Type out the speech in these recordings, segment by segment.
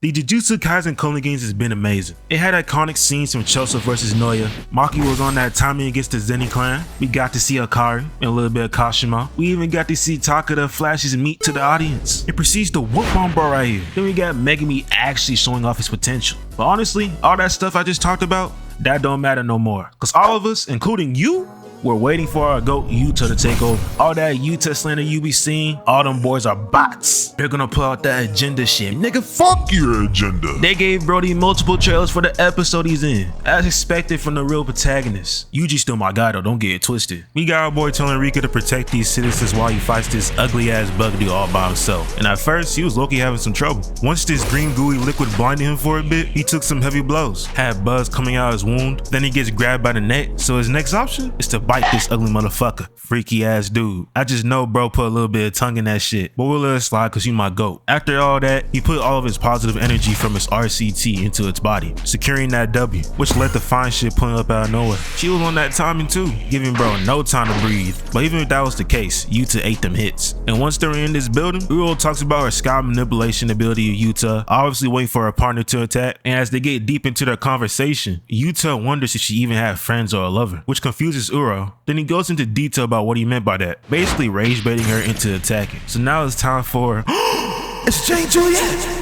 The Jujutsu Kaisen Culling games has been amazing. It had iconic scenes from Choso vs Noya. Maki was on that timing against the Zenin clan. We got to see Akari and a little bit of Kashima. We even got to see Takada flash his meat to the audience. It proceeds to whoop on bro right here. Then we got Megumi actually showing off his potential. But honestly, all that stuff I just talked about, that don't matter no more. Cause all of us, including you, we're waiting for our GOAT Yuta to take over. All that Yuta slander you be seeing, all them boys are bots. They're gonna pull out that agenda shit. Nigga, fuck your agenda. They gave Brody multiple trailers for the episode he's in, as expected from the real protagonist. Yuji's still my guy though, don't get it twisted. We got our boy telling Rika to protect these citizens while he fights this ugly ass bug dude all by himself. And at first, he was low-key having some trouble. Once this green gooey liquid blinded him for a bit, he took some heavy blows. Had buzz coming out of his wound, then he gets grabbed by the neck, so his next option is to bite this ugly motherfucker. Freaky ass dude. I just know bro put a little bit of tongue in that shit, but we'll let it slide cause you my GOAT. After all that, he put all of his positive energy from his RCT into its body, securing that W, which let the fine shit pulling up out of nowhere. She was on that timing too, giving bro no time to breathe. But even if that was the case, Yuta ate them hits. And once they're in this building, Uro talks about her sky manipulation ability of Yuta, obviously waiting for her partner to attack. And as they get deep into their conversation, Yuta wonders if she even had friends or a lover, which confuses Uro. Then he goes into detail about what he meant by that, basically rage baiting her into attacking. So now it's time for it's Jane Juliet.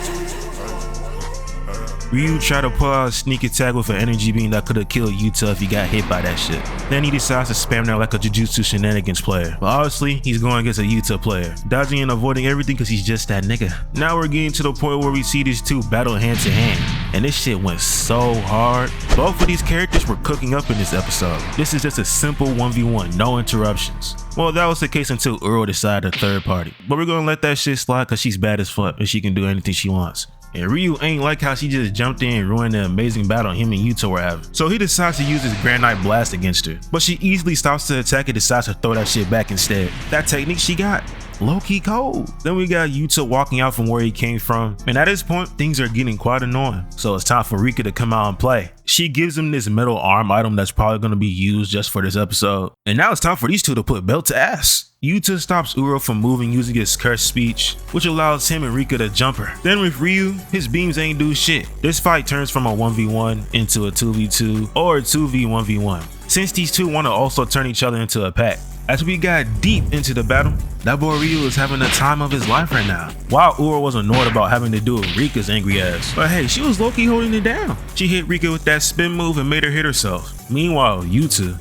Ryu tried to pull out a sneak attack with an energy beam that could have killed Yuta if he got hit by that shit. Then he decides to spam there like a Jujutsu shenanigans player. But obviously, he's going against a Yuta player, dodging and avoiding everything because he's just that nigga. Now we're getting to the point where we see these two battle hand to hand. And this shit went so hard. Both of these characters were cooking up in this episode. This is just a simple 1v1, no interruptions. Well, that was the case until Uro decided a third party. But we're gonna let that shit slide because she's bad as fuck and she can do anything she wants. And Ryu ain't like how she just jumped in and ruined the amazing battle him and Yuta were having. So he decides to use his Granite Blast against her. But she easily stops the attack and decides to throw that shit back instead. That technique she got, low-key cold. Then we got Yuta walking out from where he came from. And at this point, things are getting quite annoying. So it's time for Rika to come out and play. She gives him this metal arm item that's probably going to be used just for this episode. And now it's time for these two to put belt to ass. Yuta stops Uro from moving using his cursed speech, which allows him and Rika to jump her. Then with Ryu, his beams ain't do shit. This fight turns from a 1v1 into a 2v2 or a 2v1v1, since these two want to also turn each other into a pack. As we got deep into the battle, that boy Ryu is having the time of his life right now, while Uro was annoyed about having to do with Rika's angry ass. But hey, she was low-key holding it down. She hit Rika with that spin move and made her hit herself. Meanwhile, Yuta,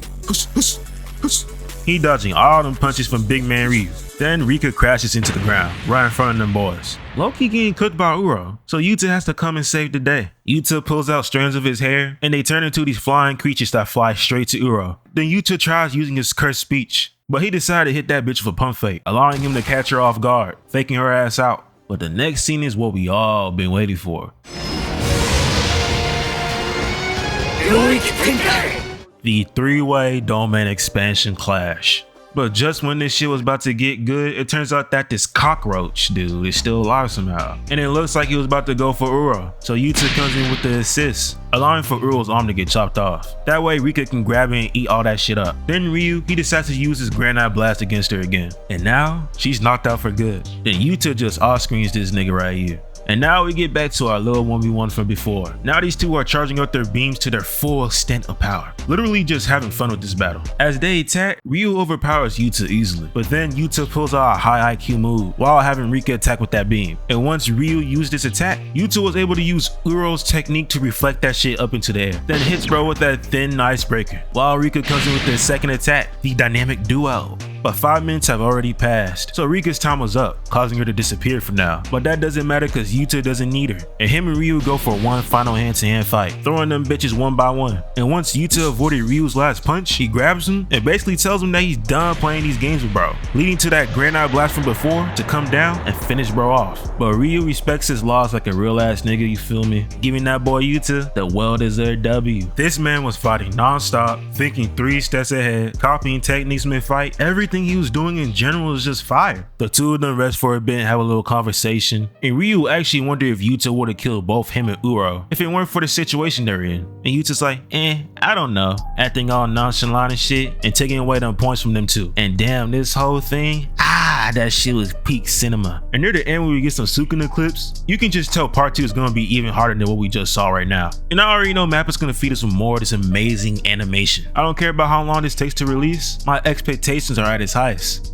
he dodging all them punches from big man Ryu. Then Rika crashes into the ground, right in front of them boys. Low-key getting cooked by Uro, so Yuta has to come and save the day. Yuta pulls out strands of his hair, and they turn into these flying creatures that fly straight to Uro. Then Yuta tries using his cursed speech, but he decided to hit that bitch with a pump fake, allowing him to catch her off guard, faking her ass out. But the next scene is what we all been waiting for. The three-way domain expansion clash. But just when this shit was about to get good, it turns out that this cockroach dude is still alive somehow. And it looks like he was about to go for Uro. So Yuta comes in with the assist, allowing for Uro's arm to get chopped off. That way Rika can grab it and eat all that shit up. Then Ryu, he decides to use his Granite Blast against her again. And now, she's knocked out for good. Then Yuta just off-screens this nigga right here. And now we get back to our little 1v1 from before. Now these two are charging up their beams to their full extent of power. Literally just having fun with this battle. As they attack, Ryu overpowers Yuta easily. But then Yuta pulls out a high IQ move while having Rika attack with that beam. And once Ryu used this attack, Yuta was able to use Uro's technique to reflect that shit up into the air. Then hits bro with that thin icebreaker. While Rika comes in with the second attack, the dynamic duo. But 5 minutes have already passed, so Rika's time was up, causing her to disappear for now. But that doesn't matter because Yuta doesn't need her. And him and Ryu go for one final hand-to-hand fight, throwing them bitches one by one. And once Yuta avoided Ryu's last punch, he grabs him and basically tells him that he's done playing these games with bro, leading to that Granite Blast from before to come down and finish bro off. But Ryu respects his loss like a real ass nigga, you feel me? Giving that boy Yuta the well-deserved W. This man was fighting non-stop, thinking 3 steps ahead, copying techniques mid-fight. Everything he was doing in general is just fire. The two of them rest for a bit and have a little conversation. And Ryu actually wondered if Yuta would have killed both him and Uro if it weren't for the situation they're in. And Yuta's like, I don't know. Acting all nonchalant and shit and taking away them points from them too. And damn, this whole thing, God, that shit was peak cinema. And near the end when we get some Sukuna clips, you can just tell part 2 is gonna be even harder than what we just saw right now. And I already know Mappa's gonna feed us with more of this amazing animation. I don't care about how long this takes to release, my expectations are at its highest.